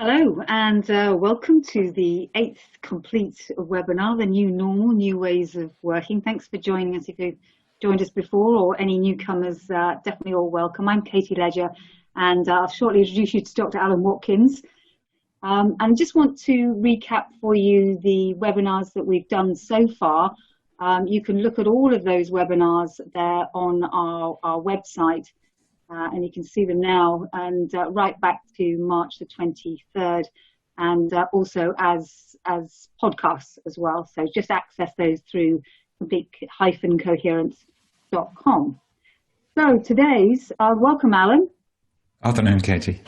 Hello, and welcome to the eighth complete webinar, The New Normal, New Ways of Working. Thanks for joining us. If you've joined us before or any newcomers, definitely all welcome. I'm Katie Ledger, and I'll shortly introduce you to Dr. Alan Watkins. And just want to recap for you the webinars that we've done so far. You can look at all of those webinars there on our website. And you can see them now, and right back to March the 23rd, and also as podcasts as well. So just access those through complete-coherence.com. So today's, welcome Alan. Afternoon, Katie.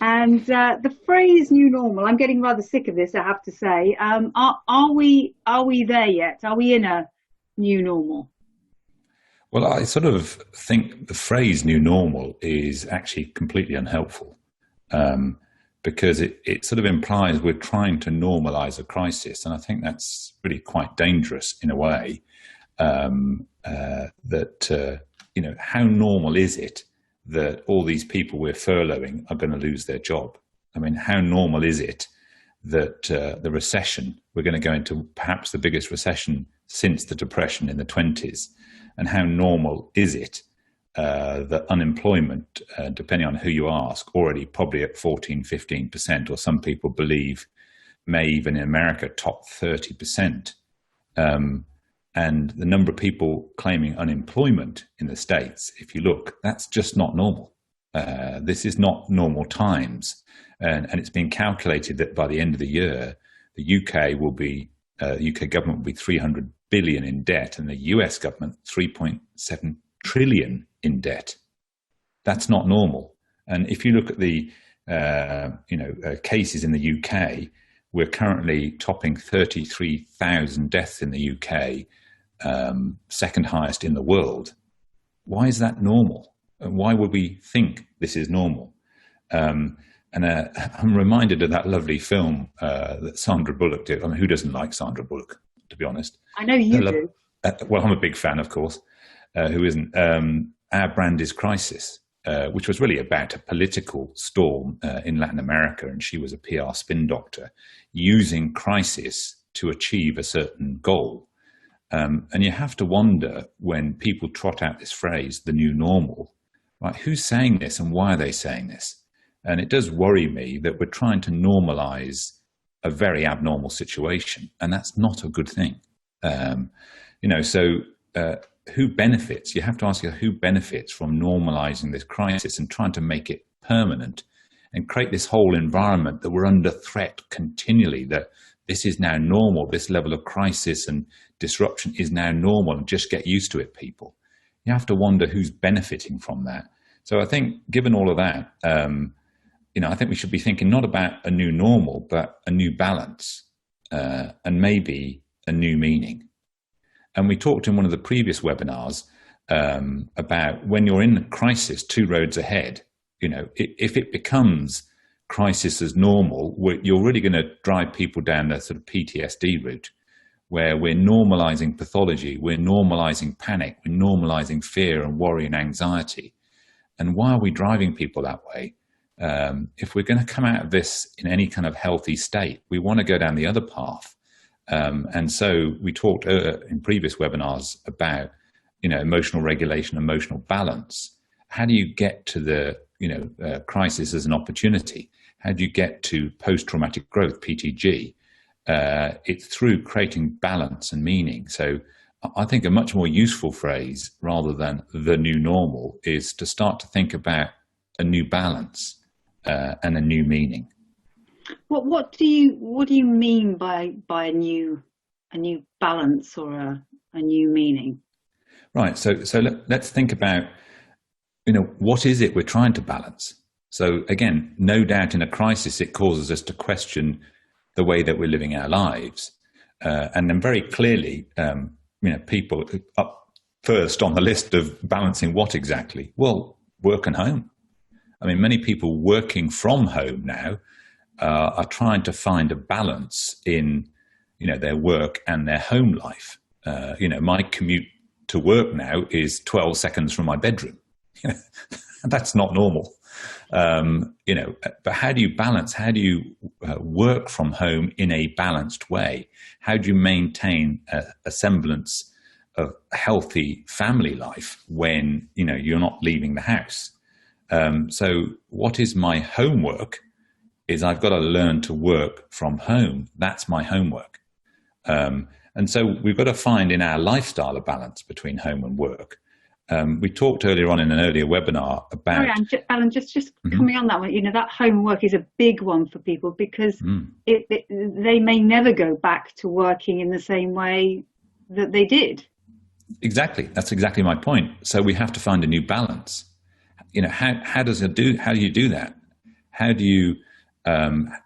And the phrase "new normal," I'm getting rather sick of this, I have to say. Are we there yet? Are we in a new normal? Well, I sort of think the phrase "new normal" is actually completely unhelpful because it sort of implies we're trying to normalize a crisis. And I think that's really quite dangerous in a way how normal is it that all these people we're furloughing are going to lose their job? I mean, how normal is it that the recession, we're going to go into perhaps the biggest recession since the Depression in the 20s? And how normal is it that unemployment, depending on who you ask, already probably at 14, 15%, or some people believe may even in America top 30%. And the number of people claiming unemployment in the States, if you look, that's just not normal. This is not normal times. And it's been calculated that by the end of the year, the UK government will be 300 billion in debt, and the US government 3.7 trillion in debt. That's not normal. And if you look at the cases in the UK, we're currently topping 33,000 deaths in the UK, second highest in the world. Why is that normal? And why would we think this is normal? I'm reminded of that lovely film that Sandra Bullock did. I mean, who doesn't like Sandra Bullock, to be honest? I know you do. Well, I'm a big fan, of course. Who isn't? Our Brand is Crisis, which was really about a political storm in Latin America, and she was a PR spin doctor using crisis to achieve a certain goal. And you have to wonder when people trot out this phrase, the new normal, right? Who's saying this and why are they saying this? And it does worry me that we're trying to normalize a very abnormal situation, and that's not a good thing. Who benefits? You have to ask yourself, who benefits from normalizing this crisis and trying to make it permanent and create this whole environment that we're under threat continually, that this is now normal, this level of crisis and disruption is now normal, and just get used to it, people. You have to wonder who's benefiting from that. So I think given all of that, I think we should be thinking not about a new normal, but a new balance and maybe a new meaning. And we talked in one of the previous webinars about when you're in a crisis, two roads ahead. If it becomes crisis as normal, you're really going to drive people down the sort of PTSD route, where we're normalizing pathology, we're normalizing panic, we're normalizing fear and worry and anxiety. And why are we driving people that way? If we're going to come out of this in any kind of healthy state, we want to go down the other path. And so we talked in previous webinars about, emotional regulation, emotional balance. How do you get to the, crisis as an opportunity? How do you get to post-traumatic growth, PTG? It's through creating balance and meaning. So I think a much more useful phrase rather than the new normal is to start to think about a new balance and a new meaning. What do you mean by a new balance or a new meaning? Right. So let's think about, what is it we're trying to balance? So again, no doubt in a crisis, it causes us to question the way that we're living our lives. And then very clearly, people up first on the list of balancing what exactly? Well, work and home. I mean, many people working from home now are trying to find a balance in, their work and their home life. My commute to work now is 12 seconds from my bedroom. That's not normal. But how do you balance? How do you work from home in a balanced way? How do you maintain a semblance of a healthy family life when, you're not leaving the house? So what is my homework is I've got to learn to work from home. That's my homework. And so we've got to find in our lifestyle a balance between home and work. We talked earlier on in an earlier webinar about... Sorry, Alan, just coming on that one, that homework is a big one for people because they may never go back to working in the same way that they did. Exactly. That's exactly my point. So we have to find a new balance. How do you do that? How do you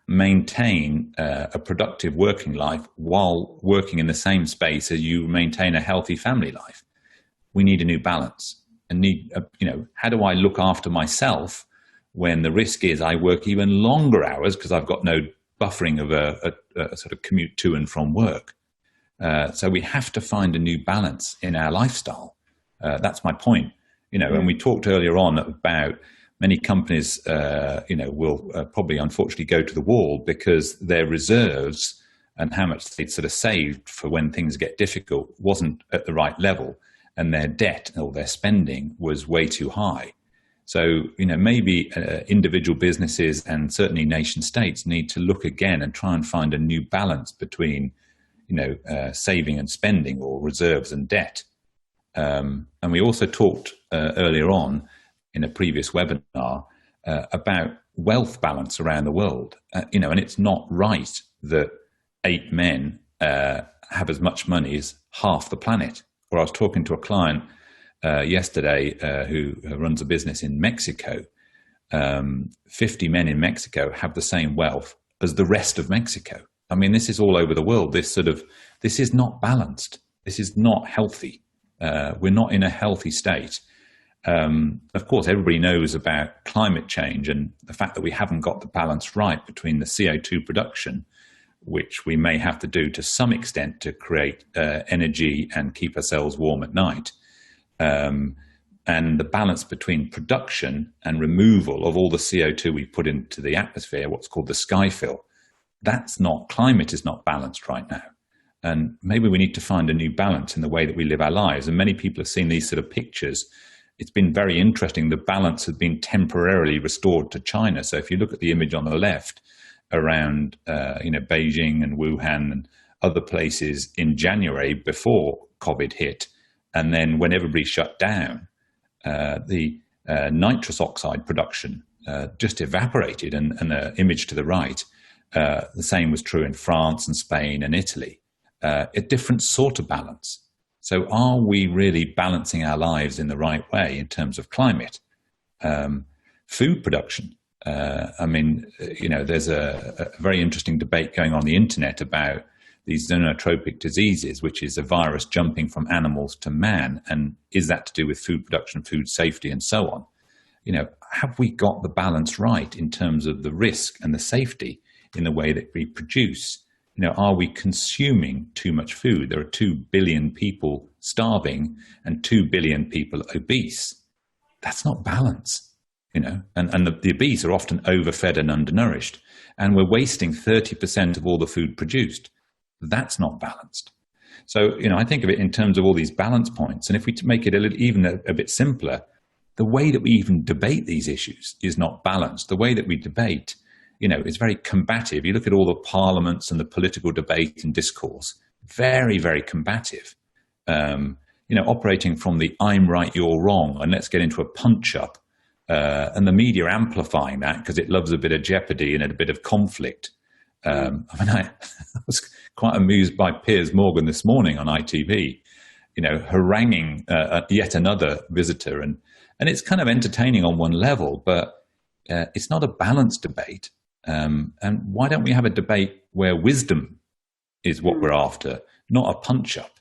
maintain a productive working life while working in the same space as you maintain a healthy family life? We need a new balance and how do I look after myself when the risk is I work even longer hours because I've got no buffering of a sort of commute to and from work. So we have to find a new balance in our lifestyle. That's my point. And we talked earlier on about many companies, will probably unfortunately go to the wall because their reserves and how much they'd sort of saved for when things get difficult wasn't at the right level, and their debt or their spending was way too high. So, maybe individual businesses and certainly nation states need to look again and try and find a new balance between, saving and spending or reserves and debt. And we also talked earlier on in a previous webinar about wealth balance around the world. And it's not right that 8 men have as much money as half the planet. Or I was talking to a client yesterday who runs a business in Mexico. 50 men in Mexico have the same wealth as the rest of Mexico. I mean, this is all over the world. This is not balanced. This is not healthy. We're not in a healthy state. Of course, everybody knows about climate change and the fact that we haven't got the balance right between the CO2 production, which we may have to do to some extent to create energy and keep ourselves warm at night. And the balance between production and removal of all the CO2 we put into the atmosphere, what's called the sky fill, climate is not balanced right now. And maybe we need to find a new balance in the way that we live our lives. And many people have seen these sort of pictures. It's been very interesting. The balance has been temporarily restored to China. So if you look at the image on the left around, Beijing and Wuhan and other places in January before COVID hit, and then when everybody shut down, the nitrous oxide production just evaporated. And the image to the right, the same was true in France and Spain and Italy. A different sort of balance. So are we really balancing our lives in the right way in terms of climate? Food production. There's a very interesting debate going on the internet about these zoonotropic diseases, which is a virus jumping from animals to man. And is that to do with food production, food safety, and so on? Have we got the balance right in terms of the risk and the safety in the way that we produce? Are we consuming too much food? There are 2 billion people starving and 2 billion people obese. That's not balance, and the obese are often overfed and undernourished, and we're wasting 30% of all the food produced. That's not balanced. So, I think of it in terms of all these balance points. And if we make it a bit simpler, the way that we even debate these issues is not balanced. The way that we debate is very combative. You look at all the parliaments and the political debate and discourse, very, very combative. Operating from the I'm right, you're wrong, and let's get into a punch-up. And the media amplifying that because it loves a bit of jeopardy and a bit of conflict. I was quite amused by Piers Morgan this morning on ITV, haranguing yet another visitor. And it's kind of entertaining on one level, but it's not a balanced debate. And why don't we have a debate where wisdom is what we're after, not a punch-up?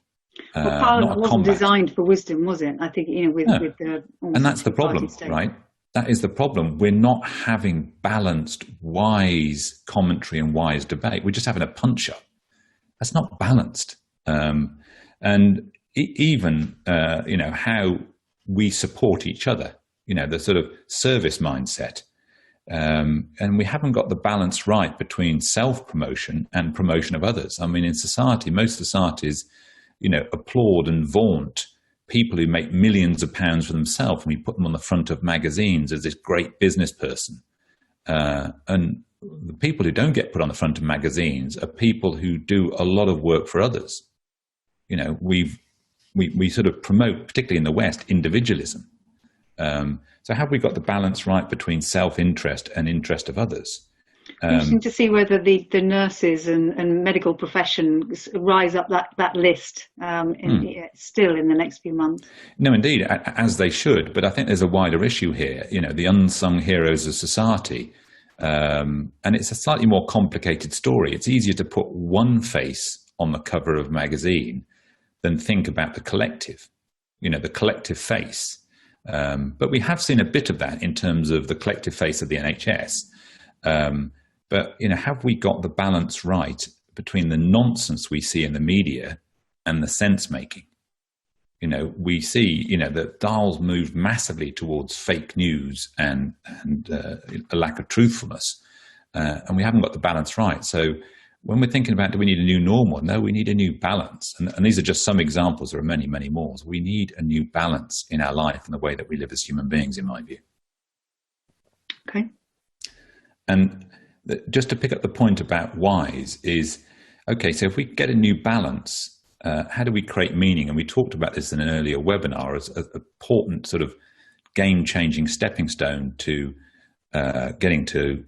Parliament wasn't designed for wisdom, was it? I think, and that's the problem, right? That is the problem. We're not having balanced, wise commentary and wise debate. We're just having a punch-up. That's not balanced. Even how we support each other. the sort of service mindset. And we haven't got the balance right between self-promotion and promotion of others. I mean, in society, most societies, applaud and vaunt people who make millions of pounds for themselves, and we put them on the front of magazines as this great business person. And the people who don't get put on the front of magazines are people who do a lot of work for others. We sort of promote, particularly in the West, individualism. So have we got the balance right between self-interest and interest of others? Interesting to see whether the nurses and medical professions rise up that list still in the next few months. No, indeed, as they should. But I think there's a wider issue here, the unsung heroes of society. And it's a slightly more complicated story. It's easier to put one face on the cover of a magazine than think about the collective, the collective face. But we have seen a bit of that in terms of the collective face of the NHS. But have we got the balance right between the nonsense we see in the media and the sense making? We see that dials moved massively towards fake news and a lack of truthfulness, and we haven't got the balance right. So when we're thinking about, do we need a new normal? No, we need a new balance. And these are just some examples. There are many, many more. So we need a new balance in our life and the way that we live as human beings, in my view. Okay. And just to pick up the point about whys is, okay, so if we get a new balance, how do we create meaning? And we talked about this in an earlier webinar as an important sort of game-changing stepping stone to getting to,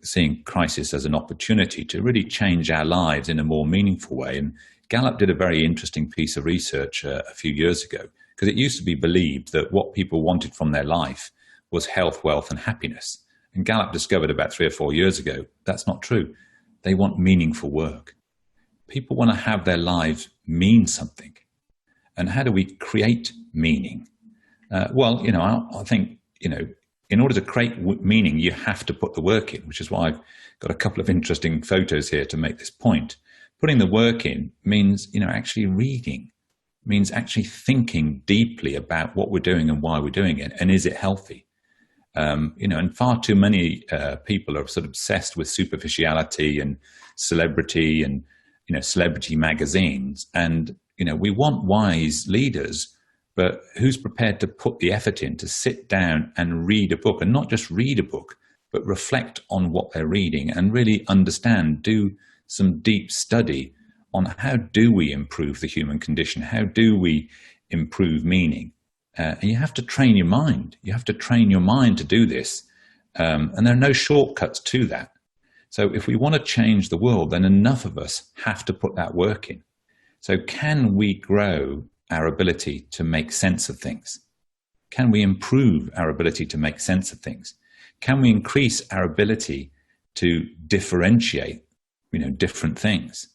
seeing crisis as an opportunity to really change our lives in a more meaningful way. And Gallup did a very interesting piece of research a few years ago, because it used to be believed that what people wanted from their life was health, wealth, and happiness. And Gallup discovered about 3 or 4 years ago, that's not true. They want meaningful work. People want to have their lives mean something. And how do we create meaning? I think, in order to create meaning, you have to put the work in, which is why I've got a couple of interesting photos here to make this point. Putting the work in means, actually reading, means actually thinking deeply about what we're doing and why we're doing it, and is it healthy? And far too many people are sort of obsessed with superficiality and celebrity and, celebrity magazines. And, we want wise leaders, but who's prepared to put the effort in to sit down and read a book, and not just read a book, but reflect on what they're reading and really understand, do some deep study on how do we improve the human condition? How do we improve meaning? And you have to train your mind. You have to train your mind to do this. And there are no shortcuts to that. So if we want to change the world, then enough of us have to put that work in. So can we grow our ability to make sense of things? Can we improve our ability to make sense of things? Can we increase our ability to differentiate, different things?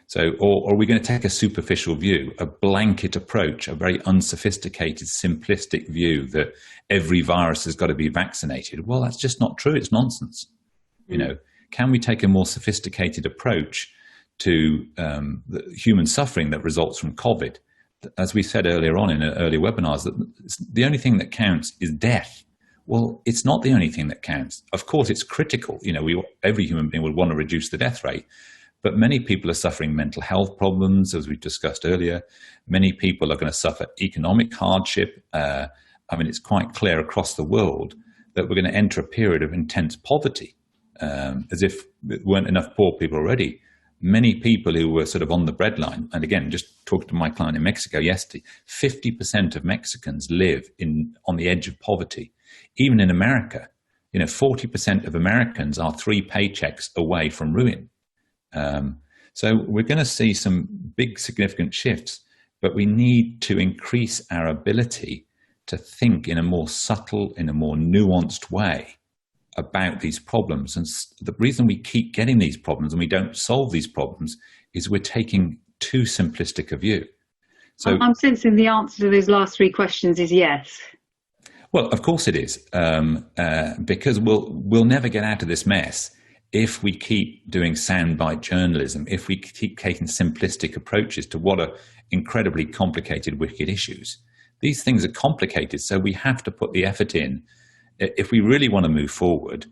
So, or are we going to take a superficial view, a blanket approach, a very unsophisticated, simplistic view that every virus has got to be vaccinated? Well, that's just not true. It's nonsense. Can we take a more sophisticated approach to the human suffering that results from COVID? As we said earlier on in earlier webinars, that the only thing that counts is death. Well, it's not the only thing that counts. Of course, it's critical. Every human being would want to reduce the death rate. But many people are suffering mental health problems, as we discussed earlier. Many people are going to suffer economic hardship. It's quite clear across the world that we're going to enter a period of intense poverty, as if there weren't enough poor people already. Many people who were sort of on the breadline, and again, just talked to my client in Mexico yesterday, 50% of Mexicans live on the edge of poverty. Even in America, 40% of Americans are 3 paychecks away from ruin. So we're going to see some big significant shifts, but we need to increase our ability to think in a more subtle, in a more nuanced way about these problems. And the reason we keep getting these problems and we don't solve these problems is we're taking too simplistic a view. So I'm sensing the answer to those last 3 questions is yes. Well, of course it is, because we'll never get out of this mess if we keep doing soundbite journalism, if we keep taking simplistic approaches to what are incredibly complicated, wicked issues. these things are complicated. So we have to put the effort in. If we really want to move forward,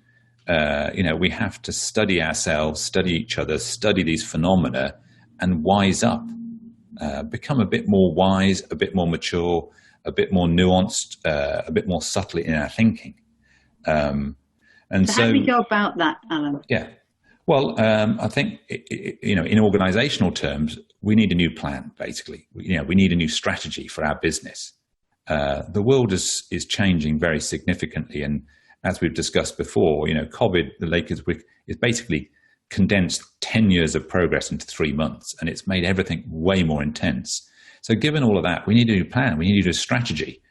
we have to study ourselves, study each other, study these phenomena, and wise up, become a bit more wise, a bit more mature, a bit more nuanced, a bit more subtle in our thinking. So how do we go about that, Alan? Yeah. Well, I think, in organizational terms, we need a new plan, basically. We need a new strategy for our business. The world is changing very significantly. And as we've discussed before, COVID, the Lakers, is basically condensed 10 years of progress into 3 months, and it's made everything way more intense. So given all of that, we need a new plan. We need a new strategy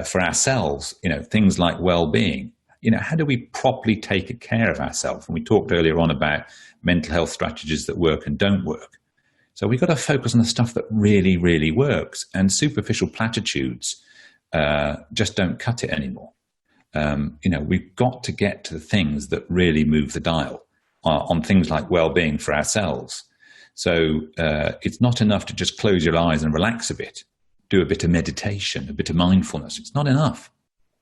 for ourselves, things like well-being. How do we properly take care of ourselves? And we talked earlier on about mental health strategies that work and don't work. So we've got to focus on the stuff that really, really works. And superficial platitudes just don't cut it anymore. We've got to get to the things that really move the dial on things like well-being for ourselves. So it's not enough to just close your eyes and relax a bit, do a bit of meditation, a bit of mindfulness. It's not enough.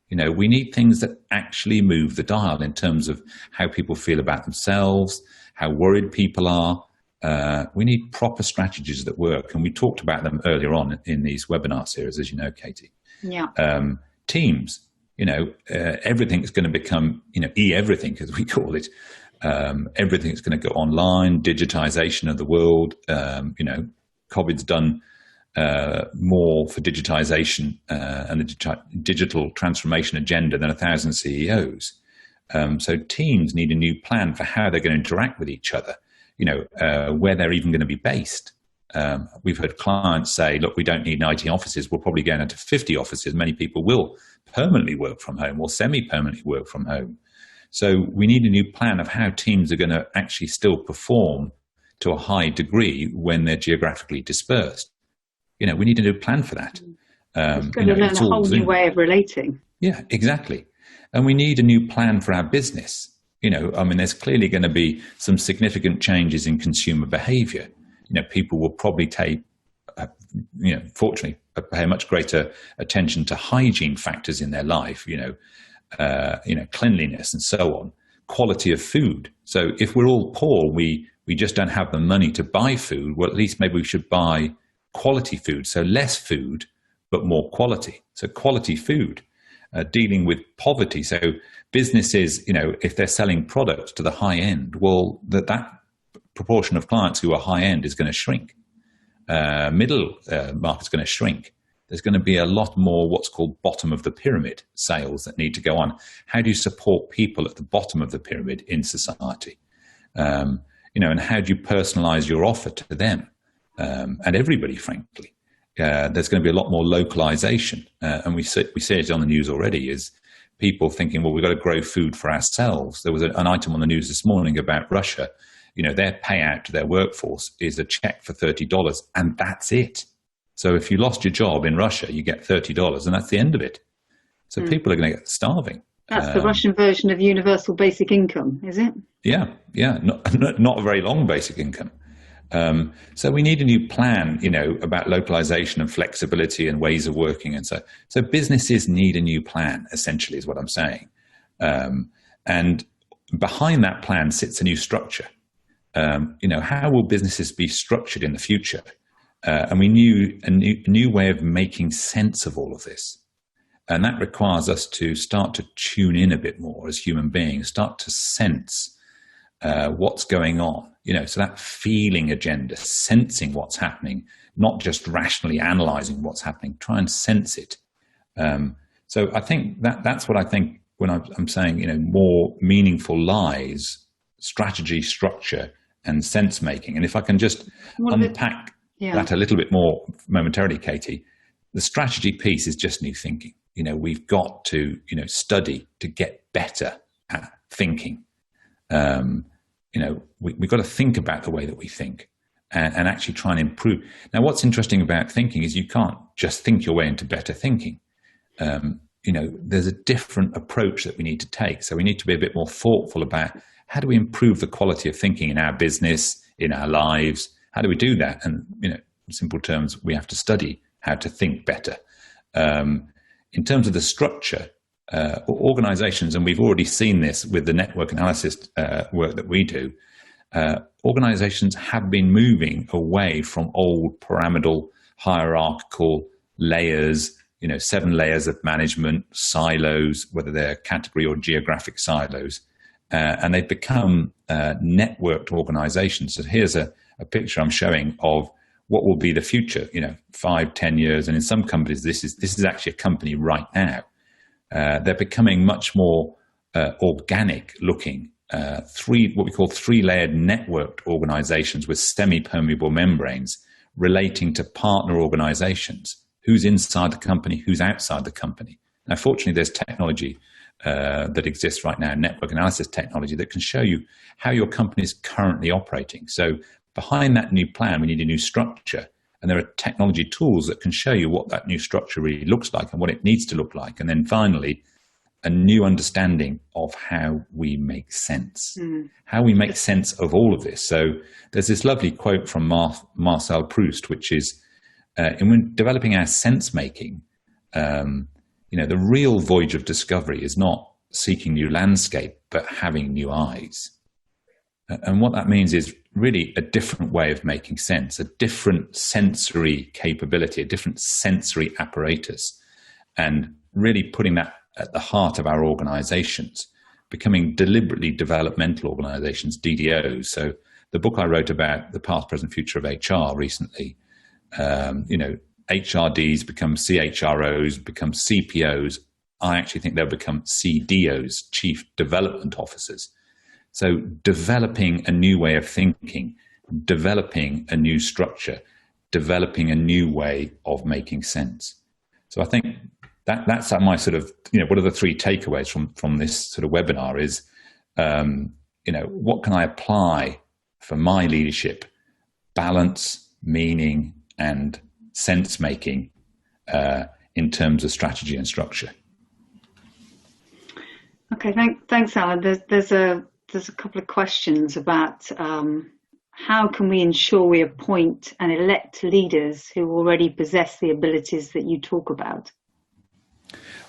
We need things that actually move the dial in terms of how people feel about themselves, how worried people are. We need proper strategies that work. And we talked about them earlier on in these webinar series, as you know, Katie. Yeah. Teams, everything's going to become, e-everything, as we call it. Everything's going to go online, digitization of the world. COVID's done more for digitization and the digital transformation agenda than 1,000 CEOs. So teams need a new plan for how they're going to interact with each other, where they're even going to be based. We've heard clients say, look, we don't need 90 offices. We'll probably go into 50 offices. Many people will permanently work from home or semi-permanently work from home. So we need a new plan of how teams are going to actually still perform to a high degree when they're geographically dispersed. We need a new plan for that. It's going to learn a whole new way of relating. Yeah, exactly. And we need a new plan for our business. There's clearly going to be some significant changes in consumer behavior. People will probably fortunately, pay much greater attention to hygiene factors in their life, cleanliness and so on, quality of food. So if we're all poor, we just don't have the money to buy food, well, at least maybe we should buy quality food. So less food, but more quality. So quality food, dealing with poverty. So businesses, if they're selling products to the high end, well, that proportion of clients who are high end is going to shrink. Middle market's going to shrink. There's going to be a lot more what's called bottom of the pyramid sales that need to go on. How do you support people at the bottom of the pyramid in society? And how do you personalize your offer to them? And everybody, frankly. There's going to be a lot more localization. And we see it on the news already, is people thinking, well, we've got to grow food for ourselves. There was an item on the news this morning about Russia. Their payout to their workforce is a check for $30, and that's it. So if you lost your job in Russia, you get $30, and that's the end of it. So people are going to get starving. That's the Russian version of universal basic income, is it? Yeah. Not a very long basic income. So we need a new plan, about localization and flexibility and ways of working. And so businesses need a new plan, essentially, is what I'm saying. And behind that plan sits a new structure. How will businesses be structured in the future? And we knew a new way of making sense of all of this. And that requires us to start to tune in a bit more as human beings, start to sense what's going on. So that feeling agenda, sensing what's happening, not just rationally analyzing what's happening, try and sense it. So I think that's what I think when I'm saying, more meaningful lies, strategy, structure, and sense making. And if I can just unpack that a little bit more momentarily, Katie, the strategy piece is just new thinking. We've got to, study to get better at thinking. We've got to think about the way that we think and actually try and improve. Now, what's interesting about thinking is you can't just think your way into better thinking. There's a different approach that we need to take. So we need to be a bit more thoughtful about how do we improve the quality of thinking in our business, in our lives? How do we do that? And, in simple terms, we have to study how to think better. In terms of the structure, organizations, and we've already seen this with the network analysis work that we do, organizations have been moving away from old pyramidal hierarchical layers, 7 layers of management, silos, whether they're category or geographic silos, and they've become networked organizations. So here's a picture I'm showing of what will be the future, 5, 10 years. And in some companies, this is actually a company right now. They're becoming much more organic looking, what we call 3-layered networked organizations with semi-permeable membranes relating to partner organizations. Who's inside the company, who's outside the company. Now, fortunately, there's technology that exists right now, network analysis technology, that can show you how your company is currently operating. So behind that new plan, we need a new structure. And there are technology tools that can show you what that new structure really looks like and what it needs to look like. And then finally, a new understanding of how we make sense, how we make sense of all of this. So there's this lovely quote from Marcel Proust, which is, in developing our sense making, the real voyage of discovery is not seeking new landscape, but having new eyes. And what that means is really a different way of making sense, a different sensory capability, a different sensory apparatus, and really putting that at the heart of our organizations, becoming deliberately developmental organizations, DDOs. So the book I wrote about the past, present, future of HR recently, HRDs become CHROs, become CPOs. I actually think they'll become CDOs, Chief Development Officers. So developing a new way of thinking, developing a new structure, developing a new way of making sense. So I think that's my sort of, what are the 3 takeaways from this sort of webinar is, what can I apply for my leadership? Balance, meaning, and sense making in terms of strategy and structure. Okay, thanks, Alan. There's a couple of questions about how can we ensure we appoint and elect leaders who already possess the abilities that you talk about?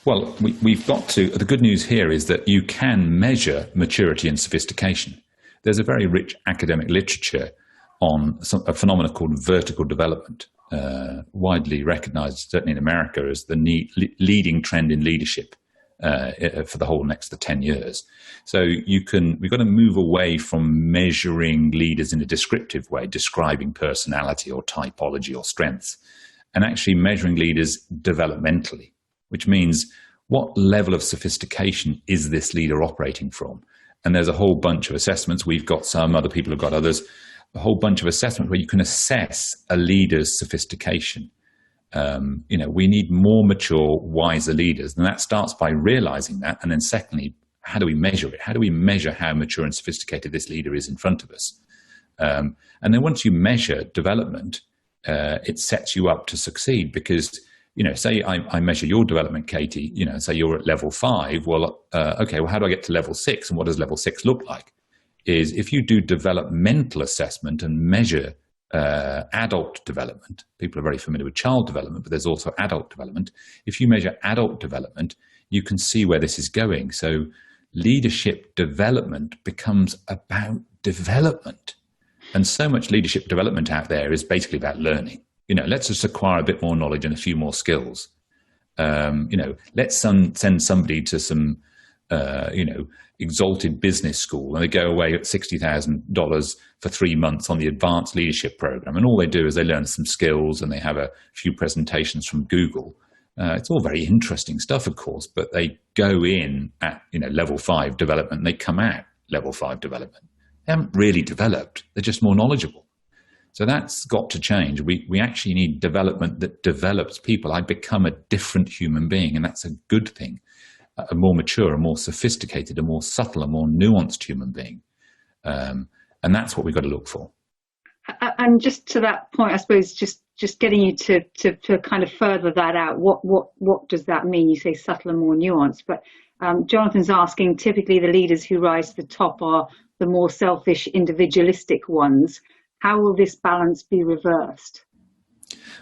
Well, we've got to. The good news here is that you can measure maturity and sophistication. There's a very rich academic literature on a phenomenon called vertical development, widely recognized, certainly in America, as the leading trend in leadership for the whole next 10 years. So we've got to move away from measuring leaders in a descriptive way, describing personality or typology or strengths, and actually measuring leaders developmentally, which means what level of sophistication is this leader operating from? And there's a whole bunch of assessments. We've got some, other people have got others, a whole bunch of assessments where you can assess a leader's sophistication. We need more mature, wiser leaders. And that starts by realizing that. And then secondly, how do we measure it? How do we measure how mature and sophisticated this leader is in front of us? And then once you measure development, it sets you up to succeed because, say I measure your development, Katie, say you're at level 5. Well, okay, well, how do I get to level 6? And what does level 6 look like? Is if you do developmental assessment and measure adult development, people are very familiar with child development, but there's also adult development. If you measure adult development, you can see where this is going. So leadership development becomes about development. And so much leadership development out there is basically about learning. Let's just acquire a bit more knowledge and a few more skills. Let's send somebody to some, exalted business school and they go away at $60,000 for 3 months on the advanced leadership program. And all they do is they learn some skills and they have a few presentations from Google. It's all very interesting stuff, of course, but they go in at, level 5 development and they come out level 5 development. They haven't really developed. They're just more knowledgeable. So that's got to change. We actually need development that develops people. I become a different human being, and that's a good thing. A more mature, a more sophisticated, a more subtle, a more nuanced human being. And that's what we've got to look for. And just to that point, I suppose, just getting you to kind of further that out, what does that mean? You say subtle and more nuanced, but Jonathan's asking, typically the leaders who rise to the top are the more selfish, individualistic ones. How will this balance be reversed?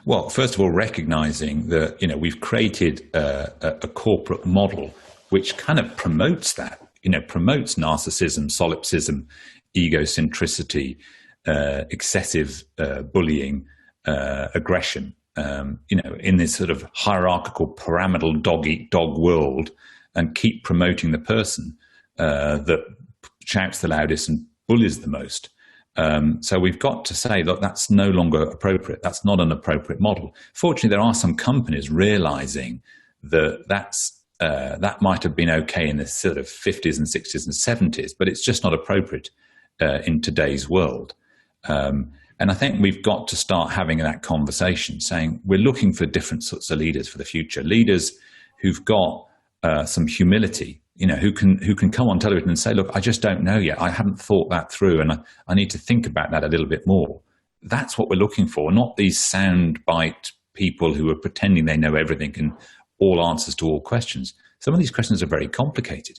Well, first of all, recognizing that, we've created a corporate model which kind of promotes that, promotes narcissism, solipsism, egocentricity, excessive bullying, aggression, in this sort of hierarchical, pyramidal dog-eat-dog world, and keep promoting the person that shouts the loudest and bullies the most. So we've got to say, look, that's no longer appropriate. That's not an appropriate model. Fortunately, there are some companies realizing that that might have been okay in the sort of 50s and 60s and 70s, but it's just not appropriate in today's world. And I think we've got to start having that conversation, saying we're looking for different sorts of leaders for the future, leaders who've got some humility, who can come on television and say, look, I just don't know yet. I haven't thought that through, and I need to think about that a little bit more. That's what we're looking for, not these soundbite people who are pretending they know everything and all answers to all questions. Some of these questions are very complicated.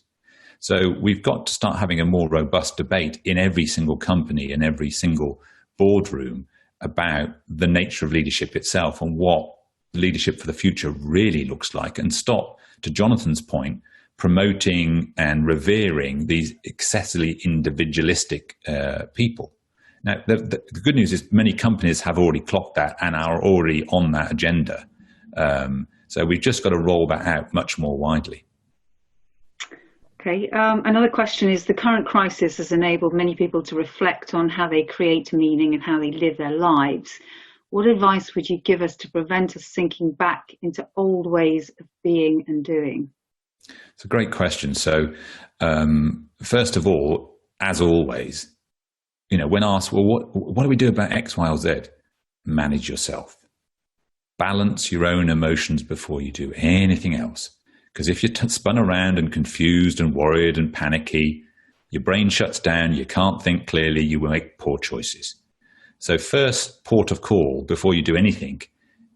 So we've got to start having a more robust debate in every single company and every single boardroom about the nature of leadership itself and what leadership for the future really looks like, and stop, to Jonathan's point, promoting and revering these excessively individualistic people. Now, the good news is many companies have already clocked that and are already on that agenda. So we've just got to roll that out much more widely. Okay. Another question is, the current crisis has enabled many people to reflect on how they create meaning and how they live their lives. What advice would you give us to prevent us sinking back into old ways of being and doing? It's a great question. So, first of all, as always, when asked, well, what do we do about X, Y, or Z? Manage yourself. Balance your own emotions before you do anything else. Because if you're spun around and confused and worried and panicky, your brain shuts down, you can't think clearly, you will make poor choices. So first port of call before you do anything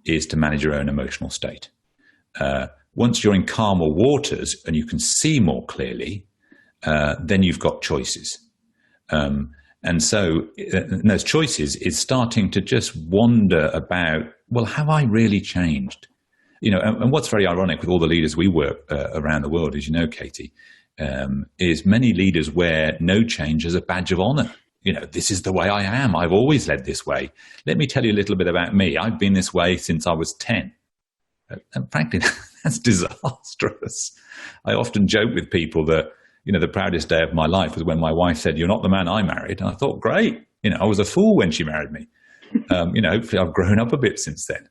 is to manage your own emotional state. Once you're in calmer waters and you can see more clearly, then you've got choices. And so those choices is starting to just wonder about, well, have I really changed? And what's very ironic with all the leaders we work around the world, as you know, Katie, is many leaders wear no change as a badge of honor. This is the way I am. I've always led this way. Let me tell you a little bit about me. I've been this way since I was 10. And frankly, that's disastrous. I often joke with people that, the proudest day of my life was when my wife said, "You're not the man I married." And I thought, great. I was a fool when she married me. Hopefully I've grown up a bit since then.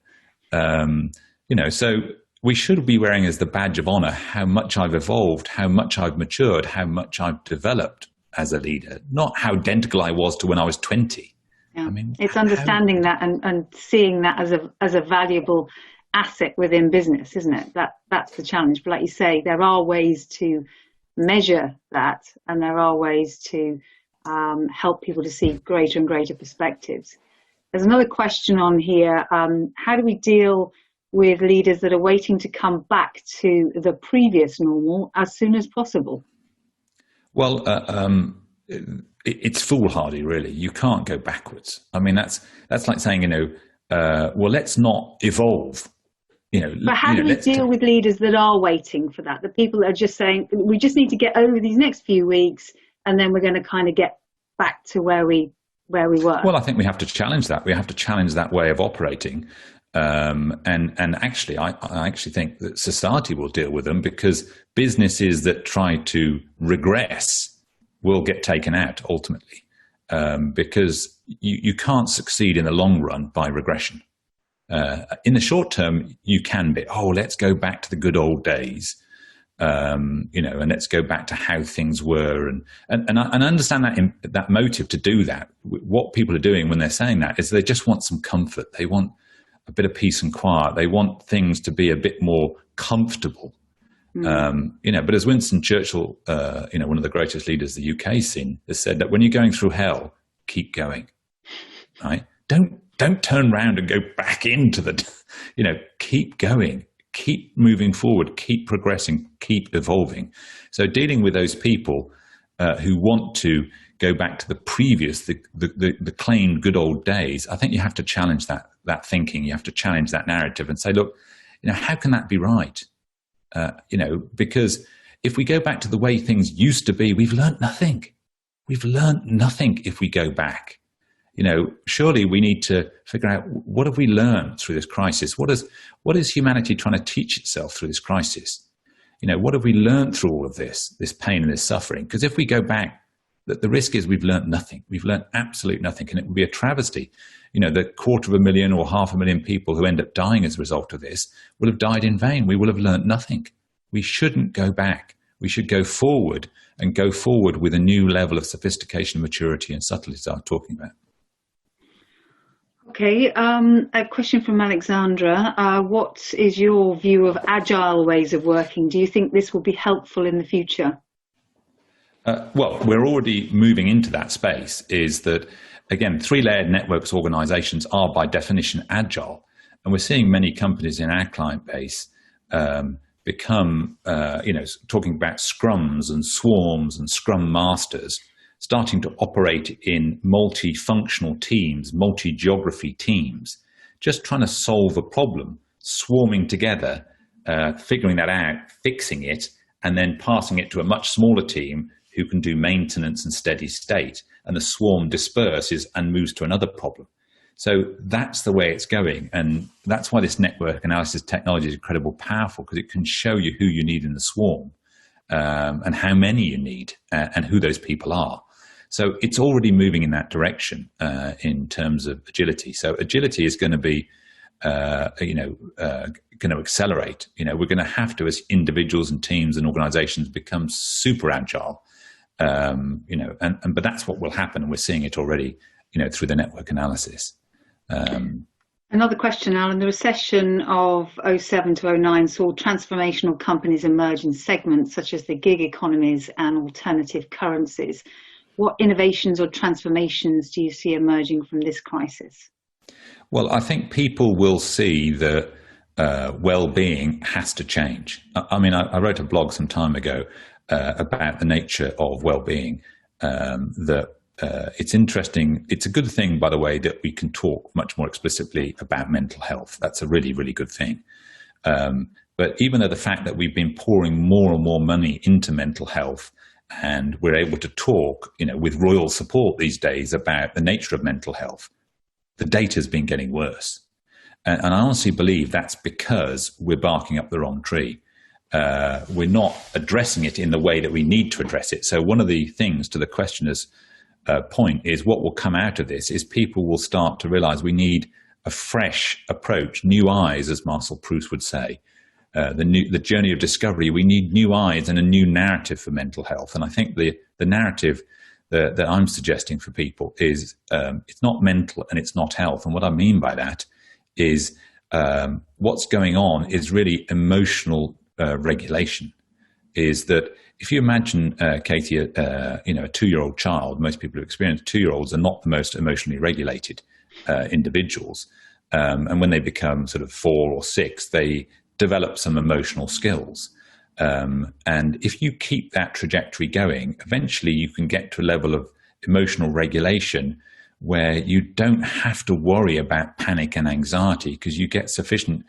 So we should be wearing as the badge of honor how much I've evolved, how much I've matured, how much I've developed as a leader, not how identical I was to when I was 20. Yeah. It's understanding that and seeing that as a valuable asset within business, isn't it? That's the challenge. But like you say, there are ways to measure that, and there are ways to help people to see greater and greater perspectives. There's another question on here. How do we deal with leaders that are waiting to come back to the previous normal as soon as possible? Well, it's foolhardy, really. You can't go backwards. That's like saying, well, let's not evolve. But how do we deal with leaders that are waiting for that? The people that are just saying, we just need to get over these next few weeks, and then we're going to kind of get back to where we were. Well, I think we have to challenge that. We have to challenge that way of operating. And actually, I actually think that society will deal with them, because businesses that try to regress will get taken out ultimately, because you can't succeed in the long run by regression. In the short term, you can be, let's go back to the good old days, and let's go back to how things were. And I understand that motive to do that. What people are doing when they're saying that is they just want some comfort. They want a bit of peace and quiet. They want things to be a bit more comfortable. But as Winston Churchill, one of the greatest leaders the UK's seen, has said that when you're going through hell, keep going, right? Don't turn around and go back into keep going, keep moving forward, keep progressing, keep evolving. So dealing with those people who want to go back to the previous, the claimed good old days. I think you have to challenge that thinking. You have to challenge that narrative and say, look, how can that be right? Because if we go back to the way things used to be, we've learned nothing. We've learned nothing if we go back. Surely we need to figure out, what have we learned through this crisis? What is humanity trying to teach itself through this crisis? What have we learned through all of this pain and this suffering? Because if we go back, the risk is we've learned nothing. We've learned absolute nothing, and it would be a travesty. The 250,000 or 500,000 people who end up dying as a result of this will have died in vain. We will have learned nothing. We shouldn't go back. We should go forward, and go forward with a new level of sophistication, maturity, and subtlety that I'm talking about. Okay, a question from Alexandra. What is your view of agile ways of working? Do you think this will be helpful in the future? Well, we're already moving into that space. Is that, again, three-layered networks organizations are by definition agile. And we're seeing many companies in our client base become, talking about scrums and swarms and scrum masters, starting to operate in multifunctional teams, multi-geography teams, just trying to solve a problem, swarming together, figuring that out, fixing it, and then passing it to a much smaller team who can do maintenance and steady state. And the swarm disperses and moves to another problem. So that's the way it's going. And that's why this network analysis technology is incredibly powerful, because it can show you who you need in the swarm, and how many you need, and who those people are. So it's already moving in that direction in terms of agility. So agility is going to be, going to accelerate. We're going to have to, as individuals and teams and organizations, become super agile. But that's what will happen. And we're seeing it already, through the network analysis. Another question, Alan. The recession of 07 to 09 saw transformational companies emerge in segments such as the gig economies and alternative currencies. What innovations or transformations do you see emerging from this crisis? Well, I think people will see that well-being has to change. I wrote a blog some time ago about the nature of well-being, it's interesting. It's a good thing, by the way, that we can talk much more explicitly about mental health. That's a really, really good thing. But even though the fact that we've been pouring more and more money into mental health, and we're able to talk, with royal support these days about the nature of mental health, the data's been getting worse. And I honestly believe that's because we're barking up the wrong tree. We're not addressing it in the way that we need to address it. So one of the things, to the questioner's point, is what will come out of this is people will start to realize we need a fresh approach, new eyes, as Marcel Proust would say. The journey of discovery, we need new eyes and a new narrative for mental health. And I think the narrative that I'm suggesting for people is it's not mental and it's not health. And what I mean by that is what's going on is really emotional regulation. Is that if you imagine, Katie, a 2-year-old child, most people who experience 2-year-olds are not the most emotionally regulated individuals. And when they become sort of 4 or 6, they develop some emotional skills. And if you keep that trajectory going, eventually you can get to a level of emotional regulation where you don't have to worry about panic and anxiety because you get sufficient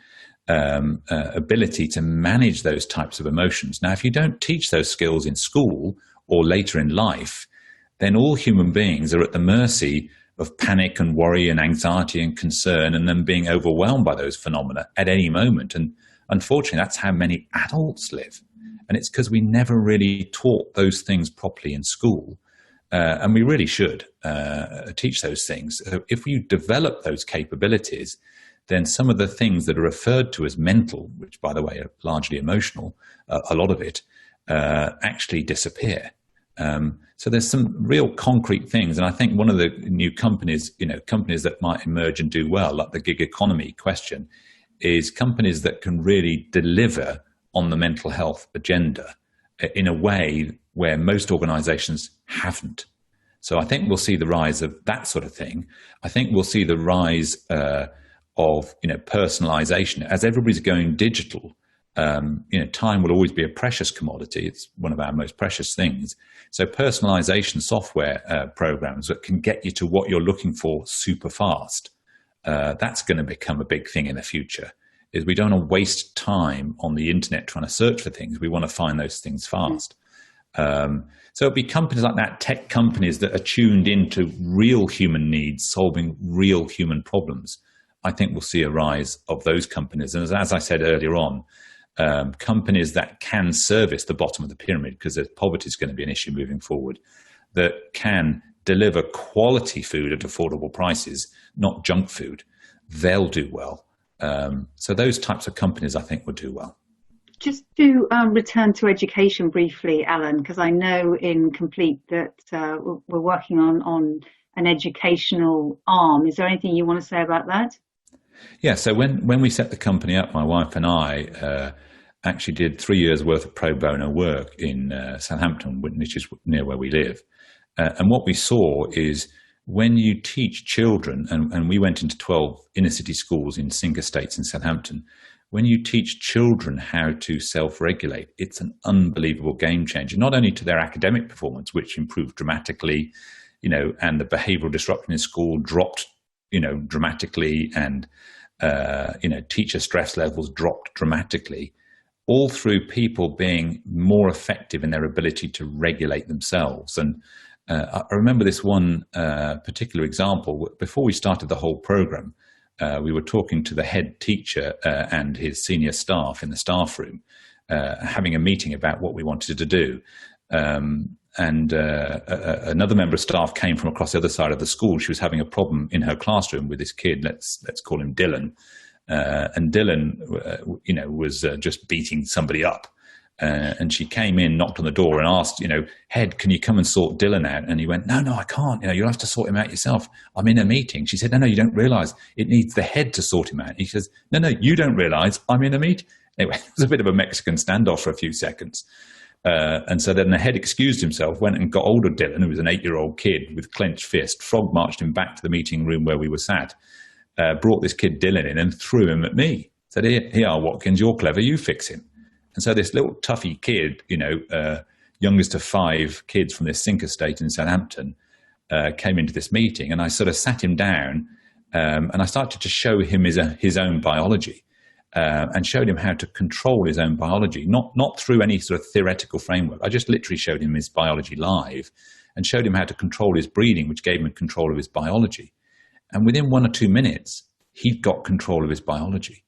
ability to manage those types of emotions. Now, if you don't teach those skills in school or later in life, then all human beings are at the mercy of panic and worry and anxiety and concern, and then being overwhelmed by those phenomena at any moment. And unfortunately, that's how many adults live. And it's because we never really taught those things properly in school. And we really should teach those things. So if you develop those capabilities, then some of the things that are referred to as mental, which, by the way, are largely emotional, a lot of it, actually disappear. So there's some real concrete things. And I think one of the new companies, companies that might emerge and do well, like the gig economy question, is companies that can really deliver on the mental health agenda in a way where most organizations haven't. So I think we'll see the rise of that sort of thing. I think we'll see the rise of personalization. As everybody's going digital, Time will always be a precious commodity. It's one of our most precious things. So personalization software programs that can get you to what you're looking for super fast, that's going to become a big thing in the future. Is we don't want to waste time on the internet trying to search for things. We want to find those things fast. So it'll be companies like that, tech companies that are tuned into real human needs, solving real human problems. I think we'll see a rise of those companies. And as I said earlier on, companies that can service the bottom of the pyramid, because poverty is going to be an issue moving forward, that can deliver quality food at affordable prices, not junk food, they'll do well. So those types of companies, I think, will do well. Just to return to education briefly, Alan, because I know in Complete that we're working on an educational arm. Is there anything you want to say about that? Yeah, so when we set the company up, my wife and I actually did 3 years' worth of pro bono work in Southampton, which is near where we live. And what we saw is when you teach children, and we went into 12 inner city schools in Cinque Estates in Southampton, when you teach children how to self-regulate, it's an unbelievable game changer, not only to their academic performance, which improved dramatically, and the behavioral disruption in school dropped, dramatically, and, teacher stress levels dropped dramatically, all through people being more effective in their ability to regulate themselves. And I remember this one particular example. Before we started the whole program, we were talking to the head teacher and his senior staff in the staff room, having a meeting about what we wanted to do. Another member of staff came from across the other side of the school. She was having a problem in her classroom with this kid. Let's call him Dylan. And Dylan, was just beating somebody up. And she came in, knocked on the door, and asked, Head, can you come and sort Dylan out? And he went, No, I can't. You'll have to sort him out yourself. I'm in a meeting. She said, No, you don't realise it needs the head to sort him out. And he says, No, you don't realise I'm in a meeting. Anyway, it was a bit of a Mexican standoff for a few seconds. And so then the head excused himself, went and got hold of Dylan, who was an 8-year-old kid with clenched fist, frog marched him back to the meeting room where we were sat, brought this kid Dylan in and threw him at me. Said, Here, Watkins, you're clever, you fix him. And so this little toughy kid, youngest of 5 kids from this Cinque estate in Southampton, came into this meeting, and I sort of sat him down, and I started to show him his own biology, and showed him how to control his own biology, not through any sort of theoretical framework. I just literally showed him his biology live and showed him how to control his breathing, which gave him control of his biology. And within 1 or 2 minutes, he'd got control of his biology.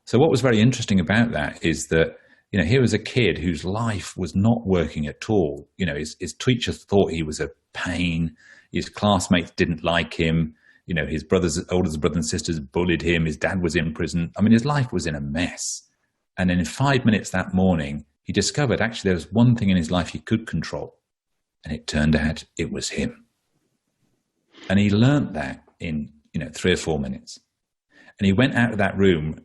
So what was very interesting about that is that, here was a kid whose life was not working at all. His teachers thought he was a pain. His classmates didn't like him. His older brothers and sisters bullied him. His dad was in prison. I mean, his life was in a mess. And then in 5 minutes that morning, he discovered actually there was one thing in his life he could control. And it turned out it was him. And he learnt that in, 3 or 4 minutes. And he went out of that room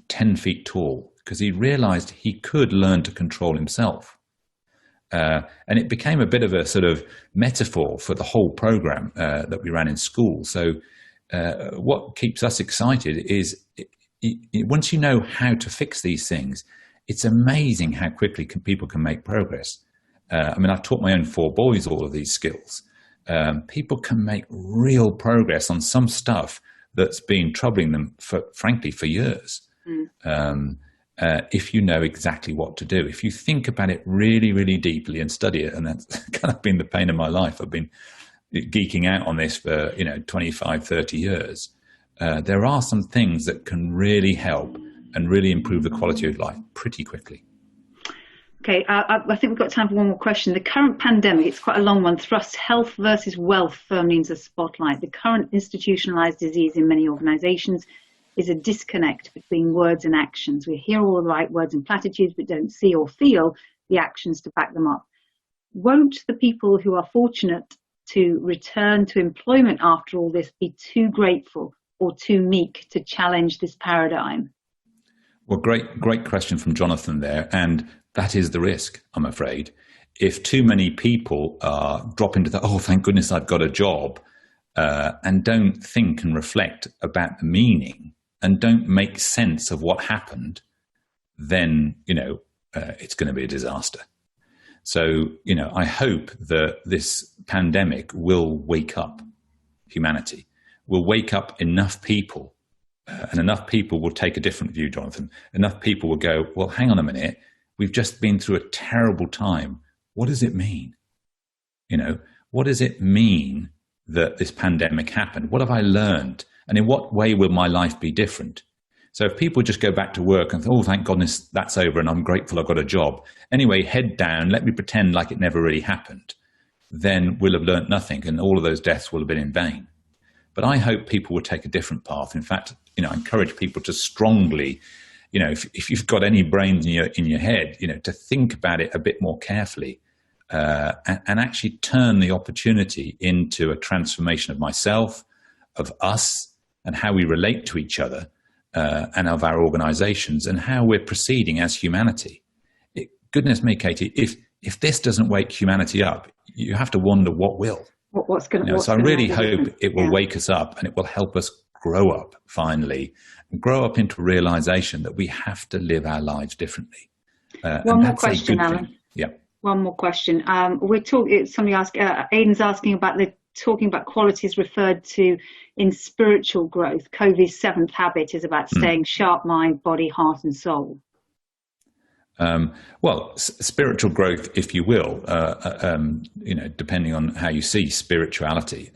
10 feet tall, because he realized he could learn to control himself. And it became a bit of a sort of metaphor for the whole program that we ran in school. So what keeps us excited is once you know how to fix these things, it's amazing how quickly people can make progress. I've taught my own 4 boys all of these skills. People can make real progress on some stuff that's been troubling them frankly for years. If you know exactly what to do. If you think about it really, really deeply and study it, and that's kind of been the pain of my life. I've been geeking out on this for, 25, 30 years. There are some things that can really help and really improve the quality of life pretty quickly. Okay, I think we've got time for one more question. The current pandemic, it's quite a long one, thrusts health versus wealth firmly into the spotlight. The current institutionalized disease in many organizations is a disconnect between words and actions. We hear all the right words and platitudes, but don't see or feel the actions to back them up. Won't the people who are fortunate to return to employment after all this be too grateful or too meek to challenge this paradigm? Well, great question from Jonathan there. And that is the risk, I'm afraid. If too many people drop into the, thank goodness I've got a job, and don't think and reflect about the meaning, and don't make sense of what happened, then, it's going to be a disaster. So, I hope that this pandemic will wake up humanity, will wake up enough people, and enough people will take a different view, Jonathan. Enough people will go, well, hang on a minute. We've just been through a terrible time. What does it mean? What does it mean that this pandemic happened? What have I learned? And in what way will my life be different? So if people just go back to work and think, oh, thank goodness that's over and I'm grateful I've got a job. Anyway, head down, let me pretend like it never really happened. Then we'll have learnt nothing and all of those deaths will have been in vain. But I hope people will take a different path. In fact, I encourage people to strongly, if you've got any brains in your head, to think about it a bit more carefully and actually turn the opportunity into a transformation of myself, of us, and how we relate to each other. And of our organizations and how we're proceeding as humanity. Goodness me, Katie, if this doesn't wake humanity up, you have to wonder what will. What's going to So I really hope it will wake us up and it will help us grow up finally and grow up into a realization that we have to live our lives differently. One more question, Alan. Yeah. One more question. Somebody asked, Aidan's asking about talking about qualities referred to in spiritual growth. Covey's seventh habit is about staying sharp mind, body, heart, and soul. Spiritual growth, if you will, depending on how you see spirituality,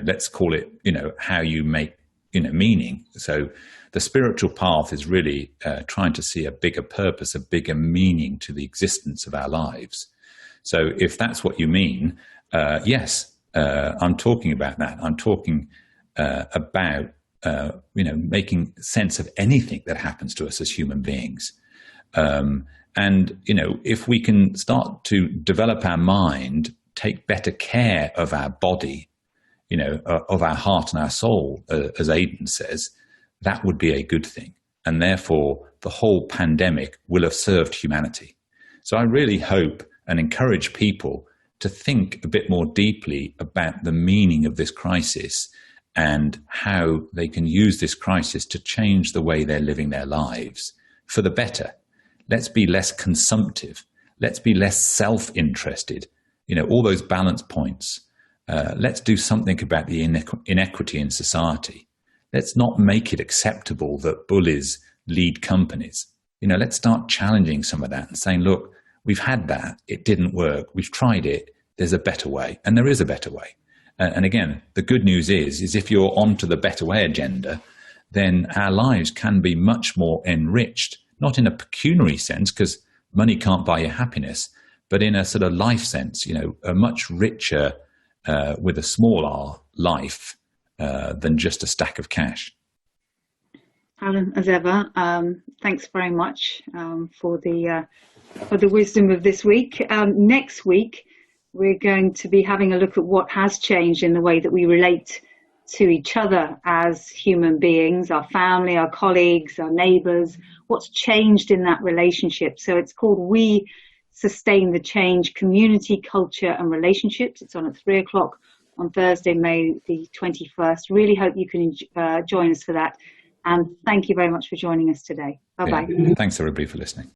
let's call it, how you make, meaning. So the spiritual path is really trying to see a bigger purpose, a bigger meaning to the existence of our lives. So if that's what you mean, yes, I'm talking about that. I'm talking about, making sense of anything that happens to us as human beings. If we can start to develop our mind, take better care of our body, of our heart and our soul, as Aidan says, that would be a good thing. And therefore, the whole pandemic will have served humanity. So I really hope and encourage people to think a bit more deeply about the meaning of this crisis and how they can use this crisis to change the way they're living their lives for the better. Let's be less consumptive. Let's be less self-interested. All those balance points. Let's do something about the inequity in society. Let's not make it acceptable that bullies lead companies. Let's start challenging some of that and saying, look, we've had that. It didn't work. We've tried it. There's a better way. And there is a better way. And again, the good news is if you're onto the better way agenda, then our lives can be much more enriched, not in a pecuniary sense, because money can't buy you happiness, but in a sort of life sense, a much richer, with a small r, life than just a stack of cash. Alan, as ever, thanks very much for the wisdom of this week. Next week, we're going to be having a look at what has changed in the way that we relate to each other as human beings, our family, our colleagues, our neighbours, what's changed in that relationship. So it's called We Sustain the Change, Community, Culture and Relationships. It's on at 3:00 on Thursday, May the 21st. Really hope you can join us for that. And thank you very much for joining us today. Bye-bye. Thanks everybody for listening.